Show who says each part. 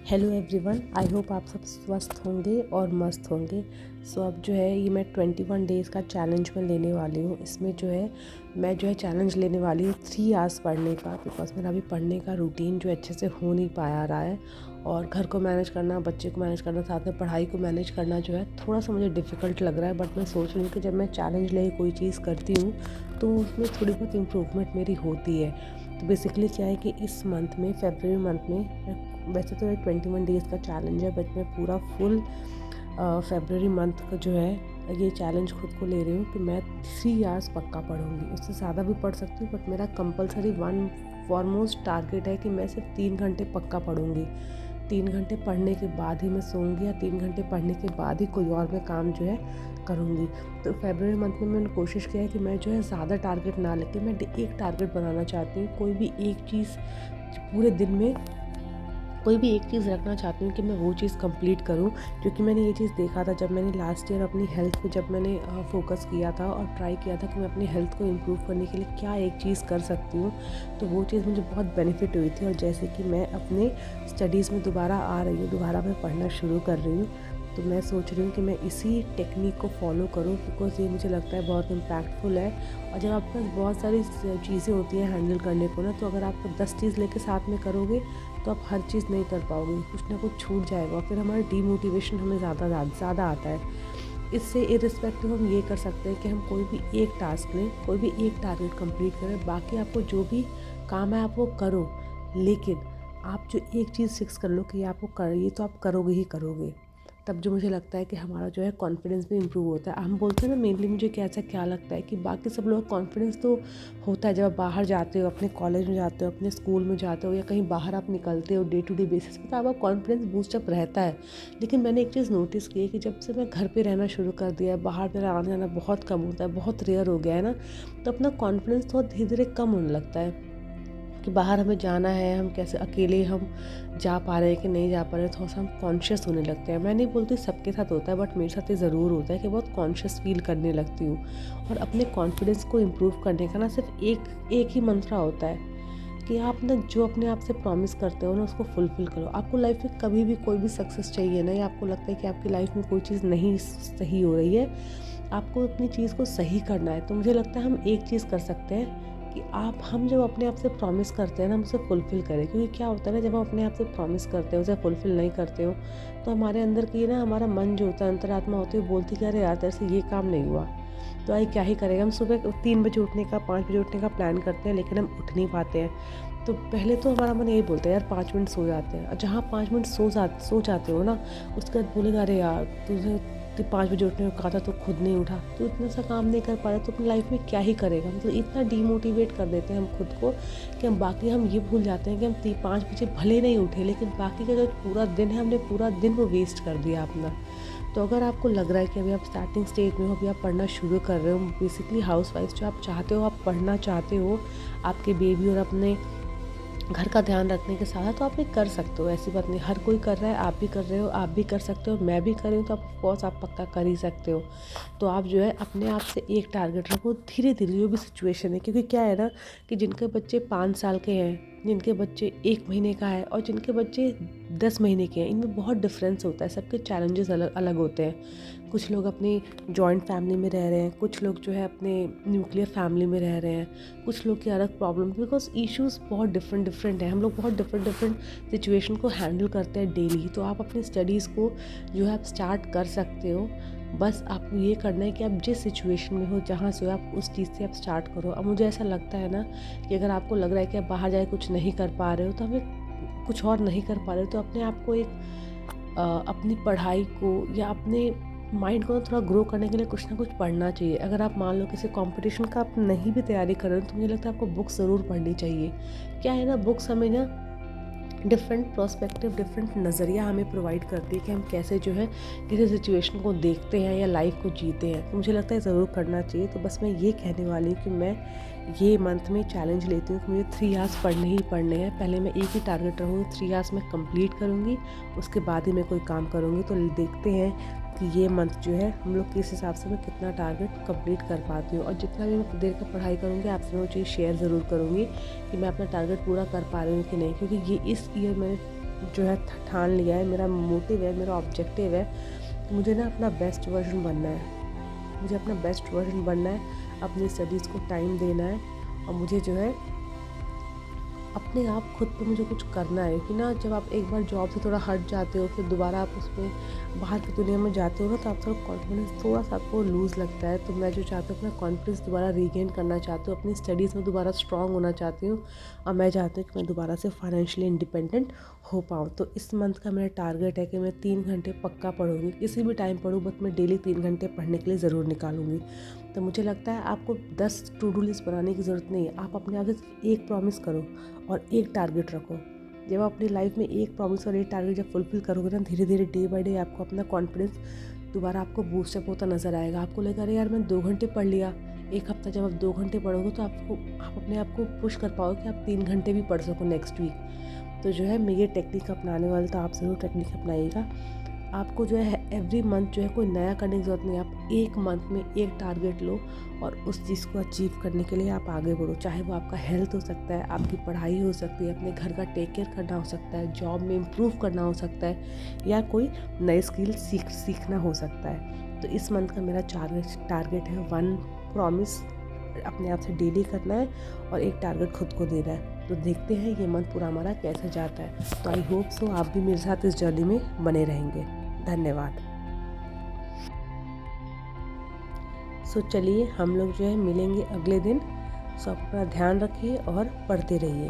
Speaker 1: Hello everyone, I hope आप सब स्वस्थ होंगे और मस्त होंगे। सो अब जो है ये मैं 21 डेज़ का चैलेंज में लेने वाली हूँ। इसमें जो है मैं चैलेंज लेने वाली हूँ 3 आवर्स पढ़ने का, बिकॉज मेरा अभी पढ़ने का रूटीन जो अच्छे से हो नहीं पाया रहा है और घर को मैनेज करना, बच्चे को मैनेज करना, साथ में पढ़ाई को मैनेज करना जो है थोड़ा सा मुझे डिफ़िकल्ट लग रहा है। बट मैं सोच रही हूँ कि जब मैं चैलेंज ले कोई चीज़ करती हूँ तो उसमें थोड़ी बहुत इम्प्रूवमेंट मेरी होती है। तो बेसिकली क्या है कि इस मंथ में, फरवरी मंथ में, वैसे तो ये 21 डेज़ का चैलेंज है, बट मैं पूरा फुल फरवरी मंथ का जो है ये चैलेंज खुद को ले रही हूँ कि मैं 3 आवर्स पक्का पढ़ूँगी। उससे ज़्यादा भी पढ़ सकती हूँ, बट मेरा कंपलसरी वन फॉरमोस्ट टारगेट है कि मैं सिर्फ 3 घंटे पक्का पढ़ूँगी। 3 घंटे पढ़ने के बाद ही मैं सोऊंगी या 3 घंटे पढ़ने के बाद ही कोई और मैं काम जो है करूँगी। तो फरवरी मंथ में मैंने कोशिश किया है कि मैं जो है ज़्यादा टारगेट ना लेके मैं एक टारगेट बनाना चाहती हूँ। कोई भी एक चीज़ पूरे दिन में कोई भी एक चीज़ रखना चाहती हूँ कि मैं वो चीज़ कंप्लीट करूँ। क्योंकि मैंने ये चीज़ देखा था जब मैंने लास्ट ईयर अपनी हेल्थ पे जब मैंने फोकस किया था और ट्राई किया था कि मैं अपनी हेल्थ को इम्प्रूव करने के लिए क्या एक चीज़ कर सकती हूँ, तो वो चीज़ मुझे बहुत बेनिफिट हुई थी। और जैसे कि मैं अपने स्टडीज़ में दोबारा आ रही हूँ, दोबारा मैं पढ़ना शुरू कर रही हूँ, तो मैं सोच रही हूँ कि मैं इसी टेक्निक को फॉलो करूँ, बिकॉज़ ये मुझे लगता है बहुत इम्पैक्टफुल है। और जब आपके पास बहुत सारी चीज़ें होती हैं हैंडल करने को ना, तो अगर आप 10 चीज़ लेके साथ में करोगे तो आप हर चीज़ नहीं कर पाओगे, कुछ ना कुछ छूट जाएगा, फिर हमारा डीमोटिवेशन हमें ज़्यादा आता है। इससे इर्रिस्पेक्टिव हम ये कर सकते हैं कि हम कोई भी एक टास्क लें, कोई भी एक टारगेट कंप्लीट करें, बाकी आपको जो भी काम है आप वो करो, लेकिन आप जो एक चीज़ फिक्स कर लो कि आपको कर ये तो आप करोगे ही करोगे। तब जो मुझे लगता है कि हमारा जो है कॉन्फिडेंस भी इम्प्रूव होता है। हम बोलते हैं ना, मेनली मुझे क्या लगता है कि बाकी सब लोग कॉन्फिडेंस तो होता है जब आप बाहर जाते हो, अपने कॉलेज में जाते हो, अपने स्कूल में जाते हो, या कहीं बाहर आप निकलते हो डे टू डे बेसिस पे, तो आपका कॉन्फिडेंस बूस्टअप रहता है। लेकिन मैंने एक चीज़ नोटिस की है कि जब से मैं घर पे रहना शुरू कर दिया है, बाहर मेरा आना जाना बहुत कम होता है, बहुत रेयर हो गया है ना, तो अपना कॉन्फिडेंस थोड़ा धीरे धीरे कम होने लगता है कि बाहर हमें जाना है, हम कैसे अकेले हम जा पा रहे हैं कि नहीं जा पा रहे हैं, थोड़ा सा हम कॉन्शियस होने लगते हैं। मैं नहीं बोलती सबके साथ होता है, बट मेरे साथ ये ज़रूर होता है कि बहुत कॉन्शियस फील करने लगती हूँ। और अपने कॉन्फिडेंस को इम्प्रूव करने का ना सिर्फ एक ही मंत्र होता है कि आप ना जो अपने आप से प्रॉमिस करते हो ना उसको फुलफ़िल करो। आपको लाइफ में कभी भी कोई भी सक्सेस चाहिए ना, या आपको लगता है कि आपकी लाइफ में कोई चीज़ नहीं सही हो रही है, आपको अपनी चीज़ को सही करना है, तो मुझे लगता है हम एक चीज़ कर सकते हैं कि हम जब अपने आप से प्रॉमिस करते हैं ना, हम उसे फुलफ़िल करें। क्योंकि क्या होता है ना, जब हम अपने आप से प्रॉमिस करते हो, उसे फुलफ़िल नहीं करते हो, तो हमारे अंदर की ना, हमारा मन जो होता है, अंतरात्मा होती है, वो बोलती है कि अरे यार तेरे से ये काम नहीं हुआ, तो आई क्या ही करेगा। हम सुबह 3 बजे उठने का, 5 बजे उठने का प्लान करते हैं, लेकिन हम उठ नहीं पाते हैं। तो पहले तो हमारा मन यही बोलता है यार 5 मिनट सो जाते हैं, और जहाँ 5 मिनट सो जाते हो ना, उसके बाद बोलेगा अरे यार तुझे तो 5 बजे उठने को कहा था तो खुद नहीं उठा, तो इतना सा काम नहीं कर पा रहा, तो अपनी लाइफ में क्या ही करेगा। मतलब इतना डीमोटिवेट कर देते हैं हम खुद को कि हम ये भूल जाते हैं कि हम 5 बजे भले नहीं उठे, लेकिन बाकी का जो पूरा दिन है, हमने पूरा दिन वो वेस्ट कर दिया अपना। तो अगर आपको लग रहा है कि अभी आप स्टार्टिंग स्टेज में हो, अभी आप पढ़ना शुरू कर रहे हो, बेसिकली हाउसवाइफ जो आप चाहते हो, आप पढ़ना चाहते हो आपके बेबी और अपने घर का ध्यान रखने के साथ, तो आप ये कर सकते हो। ऐसी बात नहीं, हर कोई कर रहा है, आप भी कर रहे हो, आप भी कर सकते हो, मैं भी कर रही हूँ, तो ऑफकोर्स आप पक्का कर ही सकते हो। तो आप जो है अपने आप से एक टारगेट रखो, धीरे धीरे जो भी सिचुएशन है। क्योंकि क्या है ना कि जिनके बच्चे 5 साल के हैं, जिनके बच्चे 1 महीने का है, और जिनके बच्चे 10 महीने के हैं, इनमें बहुत डिफरेंस होता है। सबके चैलेंजेस अलग अलग होते हैं। कुछ लोग अपनी जॉइंट फैमिली में रह रहे हैं, कुछ लोग जो है अपने न्यूक्लियर फैमिली में रह रहे हैं, कुछ लोग की अलग प्रॉब्लम, बिकॉज इश्यूज़ बहुत डिफरेंट हैं। हम लोग बहुत डिफरेंट सिचुएशन को हैंडल करते हैं डेली। तो आप अपनी स्टडीज़ को जो है आप स्टार्ट कर सकते हो। बस आपको ये करना है कि आप जिस सिचुएशन में हो, जहाँ से हो, आप उस चीज़ से आप स्टार्ट करो। अब मुझे ऐसा लगता है ना कि अगर आपको लग रहा है कि आप बाहर जाके कुछ नहीं कर पा रहे हो, तो हमें कुछ और नहीं कर पा रहे हो, तो अपने आप को अपनी पढ़ाई को या अपने माइंड को थोड़ा ग्रो करने के लिए कुछ ना कुछ पढ़ना चाहिए। अगर आप मान लो किसी कंपटीशन का आप नहीं भी तैयारी कर रहे हो, तो मुझे लगता है आपको बुक्स ज़रूर पढ़नी चाहिए। क्या है ना, बुक्स हमें ना डिफरेंट पर्सपेक्टिव, डिफरेंट नज़रिया हमें प्रोवाइड करती है कि हम कैसे जो है किसी सिचुएशन को देखते हैं या लाइफ को जीते हैं। तो मुझे लगता है ज़रूर करना चाहिए। तो बस मैं ये कहने वाली हूँ कि मैं ये मंथ में चैलेंज लेती हूँ कि मुझे 3 आवर्स पढ़ने ही पढ़ने हैं। पहले मैं एक ही टारगेट रखूँगी, 3 आवर्स में कंप्लीट करूँगी, उसके बाद ही मैं कोई काम करूँगी। तो देखते हैं कि ये मंथ जो है हम लोग किस हिसाब से मैं कितना टारगेट कंप्लीट कर पाती हूँ। और जितना भी मैं देर का पढ़ाई करूँगी, आपसे मैं वो चीज़ शेयर ज़रूर करूँगी कि मैं अपना टारगेट पूरा कर पा रही हूँ कि नहीं। क्योंकि ये इस ईयर मैंने जो है ठान लिया है, मेरा मोटिव है, मेरा ऑब्जेक्टिव है कि मुझे ना अपना बेस्ट वर्जन बनना है। मुझे अपना बेस्ट वर्जन बनना है, अपनी स्टडीज़ को टाइम देना है और मुझे जो है अपने आप खुद पे मुझे कुछ करना है कि ना, जब आप एक बार जॉब से थोड़ा हट जाते हो फिर दोबारा आप उसमें बाहर की दुनिया में जाते हो ना, तो आप थोड़ा कॉन्फिडेंस थोड़ा सा आपको लूज़ लगता है। तो मैं जो चाहती हूँ अपना कॉन्फिडेंस दोबारा रीगेन करना चाहती हूँ, अपनी स्टडीज़ में दोबारा स्ट्रॉन्ग होना चाहती हूँ और मैं चाहती हूँ कि मैं दोबारा से फाइनेंशियली इंडिपेंडेंट हो पाऊँ। तो इस मंथ का मेरा टारगेट है कि मैं 3 घंटे पक्का पढ़ूँगी, किसी भी टाइम पढ़ूँ, बट मैं डेली 3 घंटे पढ़ने के लिए ज़रूर निकालूँगी। तो मुझे लगता है आपको 10 टू डू लिस्ट बनाने की ज़रूरत नहीं है, आप अपने आप से एक प्रॉमिस करो और एक टारगेट रखो। जब आप अपनी लाइफ में एक प्रॉमिस और एक टारगेट जब फुलफिल करोगे ना, धीरे धीरे डे बाय डे आपको अपना कॉन्फिडेंस दोबारा आपको बूस्टअप होता नज़र आएगा। आपको लगेगा अरे यार मैं 2 घंटे पढ़ लिया। एक हफ्ता जब आप 2 घंटे पढ़ोगे तो आप अपने आप को पुश कर पाओगे कि आप 3 घंटे भी पढ़ सको नेक्स्ट वीक। तो जो है मैं ये टेक्निक अपनाने वाली, तो आप ज़रूर टेक्निक अपनाइएगा। आपको जो है एवरी मंथ जो है कोई नया करने की ज़रूरत नहीं है, आप एक मंथ में एक टारगेट लो और उस चीज़ को अचीव करने के लिए आप आगे बढ़ो। चाहे वो आपका हेल्थ हो सकता है, आपकी पढ़ाई हो सकती है, अपने घर का टेक केयर करना हो सकता है, जॉब में इम्प्रूव करना हो सकता है, या कोई नई स्किल सीखना हो सकता है। तो इस मंथ का मेरा टारगेट है 1 प्रॉमिस अपने आप से डेली करना है और एक टारगेट खुद को देना है। तो देखते हैं ये मंथ पूरा हमारा कैसे जाता है। तो आई होप सो आप भी मेरे साथ इस जर्नी में बने रहेंगे। धन्यवाद। सो चलिए हम लोग जो है मिलेंगे अगले दिन। सो अपना ध्यान रखिए और पढ़ते रहिए।